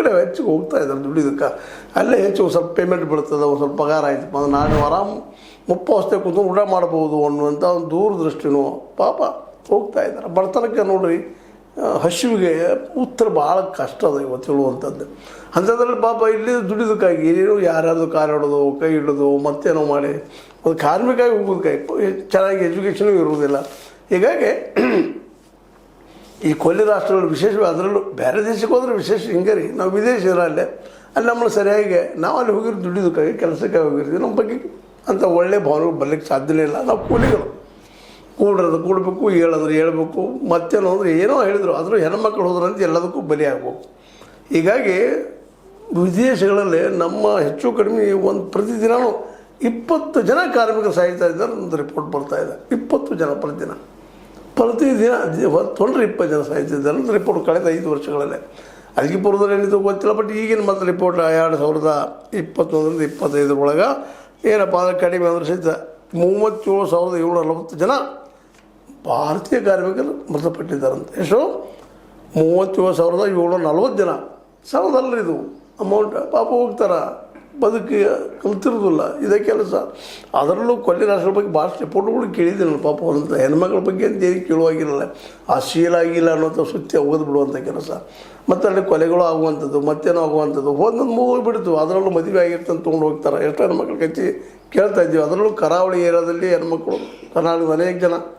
ಕಡೆ ಹೆಚ್ಚಿಗೆ ಹೋಗ್ತಾ ಇದ್ದಾರೆ ದುಡಿಯೋದಕ್ಕೆ. ಅಲ್ಲೇ ಹೆಚ್ಚು ಸ್ವಲ್ಪ ಪೇಮೆಂಟ್ ಬೀಳ್ತದೆ, ಒಂದು ಸ್ವಲ್ಪ ಪಗಾರ ಆಯ್ತಪ್ಪ ಅಂದ್ರೆ ನಾಳೆ ಆರಾಮ್ ಮುಪ್ಪವಸ್ಥೆ ಕೂತು ಊಟ ಮಾಡ್ಬೋದು ಅನ್ನುವಂಥ ಒಂದು ದೂರದೃಷ್ಟಿನೂ ಪಾಪ ಹೋಗ್ತಾ ಇದ್ದಾರೆ. ಬಡತನಕ್ಕೆ ನೋಡ್ರಿ, ಹಸಿವಿಗೆ ಉತ್ತರ ಭಾಳ ಕಷ್ಟ ಅದ ಇವತ್ತು ಹೇಳುವಂಥದ್ದು. ಅಂಥದ್ರಲ್ಲಿ ಪಾಪ ಇಲ್ಲಿ ದುಡಿಯೋದಕ್ಕಾಗಿ ಏನೇನು ಯಾರ್ಯಾರ್ದು ಕಾರ್ ಹಿಡೋದು, ಕೈ ಹಿಡೋದು, ಮತ್ತೇನೋ ಮಾಡಿ ಒಂದು ಕಾರ್ಮಿಕಾಗಿ ಹೋಗೋದಕ್ಕಾಗಿ ಚೆನ್ನಾಗಿ ಎಜುಕೇಷನೂ ಇರುವುದಿಲ್ಲ. ಹೀಗಾಗಿ ಈ ಕೊಲ್ಲಿ ರಾಷ್ಟ್ರಗಳು ವಿಶೇಷವಾಗಿ ಅದರಲ್ಲೂ ಬೇರೆ ದೇಶಕ್ಕೆ ಹೋದ್ರೆ ವಿಶೇಷ ಹಿಂಗೆ ರೀ, ನಾವು ವಿದೇಶಿಯರಲ್ಲೇ ಅಲ್ಲಿ ನಮ್ಮನ್ನು ಸರಿಯಾಗಿ ನಾವು ಅಲ್ಲಿ ಹೋಗಿರೋ ದುಡಿಯೋದಕ್ಕಾಗಿ ಕೆಲಸಕ್ಕೆ ಹೋಗಿರ್ತೀವಿ. ನಮ್ಮ ಬಗ್ಗೆ ಅಂಥ ಒಳ್ಳೆಯ ಭಾವನೆಗಳು ಬರಲಿಕ್ಕೆ ಸಾಧ್ಯನೇ ಇಲ್ಲ. ನಾವು ಕೂಲಿಗಳು ಕೂಡಬೇಕು, ಹೇಳೋದ್ರೆ ಹೇಳ್ಬೇಕು, ಮತ್ತೇನೋ ಅಂದರೆ ಏನೋ ಹೇಳಿದ್ರು ಆದರೂ ಹೆಣ್ಮಕ್ಳು ಹೋದ್ರಂತ ಎಲ್ಲದಕ್ಕೂ ಬಲಿ ಆಗ್ಬೇಕು. ಹೀಗಾಗಿ ವಿದೇಶಗಳಲ್ಲಿ ನಮ್ಮ ಹೆಚ್ಚು ಕಡಿಮೆ ಒಂದು ಪ್ರತಿದಿನವೂ 20 ಜನ ಕಾರ್ಮಿಕರು ಸಾಯ್ತಾ ಇದ್ದಾರೆ ಅಂತ ರಿಪೋರ್ಟ್ ಬರ್ತಾ ಇದೆ. 20 ಜನ ಪ್ರತಿದಿನ 20 ಜನ ಸಾಯ್ತಿದ್ದಾರೆ ಅಂತ ರಿಪೋರ್ಟ್ ಕಳೆದ 5 ವರ್ಷಗಳಲ್ಲೇ. ಅದಕ್ಕೆ ಪೂರ್ವದಲ್ಲಿ ಏನಿತ್ತು ಗೊತ್ತಿಲ್ಲ, ಬಟ್ ಈಗಿನ ಮತ್ತೆ ರಿಪೋರ್ಟ್ 2021 25 ಒಳಗೆ ಏನಪ್ಪ ಅಂದರೆ ಕಡಿಮೆ ಅಂದ್ರೆ ಸಹಿತ 37,740 ಜನ ಭಾರತೀಯ ಕಾರ್ಮಿಕರು ಮೃತಪಟ್ಟಿದ್ದಾರಂತೆ. ಎಷ್ಟು? 37,740 ಜನ. ಸಾಲದಲ್ಲರಿ ಇದು ಅಮೌಂಟ್. ಪಾಪ ಹೋಗ್ತಾರೆ, ಬದುಕಿ ಕಲ್ತಿರೋದಿಲ್ಲ ಇದೇ ಕೆಲಸ. ಅದರಲ್ಲೂ ಕೊಲ್ಲಿ ರಾಷ್ಟ್ರದ ಬಗ್ಗೆ ಭಾಳಷ್ಟು ರಿಪೋರ್ಟ್ಗಳು ಕೇಳಿದ್ದೀನಿ ಪಾಪ. ಅಂತ ಹೆಣ್ಮಕ್ಳ ಬಗ್ಗೆ ಅಂತ ಏನು ಕೇಳುವಾಗಿರಲ್ಲ, ಆ ಶೀಲ ಆಗಿಲ್ಲ ಅನ್ನೋಂಥ ಸುತ್ತಿ ಒಗೆದು ಬಿಡುವಂಥ ಕೆಲಸ. ಮತ್ತು ಅಲ್ಲಿ ಕೊಲೆಗಳು ಆಗುವಂಥದ್ದು, ಮತ್ತೇನೋ ಆಗುವಂಥದ್ದು ಒಂದೊಂದು ಮುಗಿಬಿಡ್ತು. ಅದರಲ್ಲೂ ಮದುವೆ ಆಗಿರ್ತಂತ ತೊಗೊಂಡು ಹೋಗ್ತಾರೆ. ಎಷ್ಟು ಹೆಣ್ಮಕ್ಳು ಕಚ್ಚಿ ಕೇಳ್ತಾ ಇದ್ದೀವಿ. ಅದರಲ್ಲೂ ಕರಾವಳಿ ಏರಿಯಾದಲ್ಲಿ ಹೆಣ್ಮಕ್ಳು ಕರ್ನಾಟಕದ ಅನೇಕ ಜನ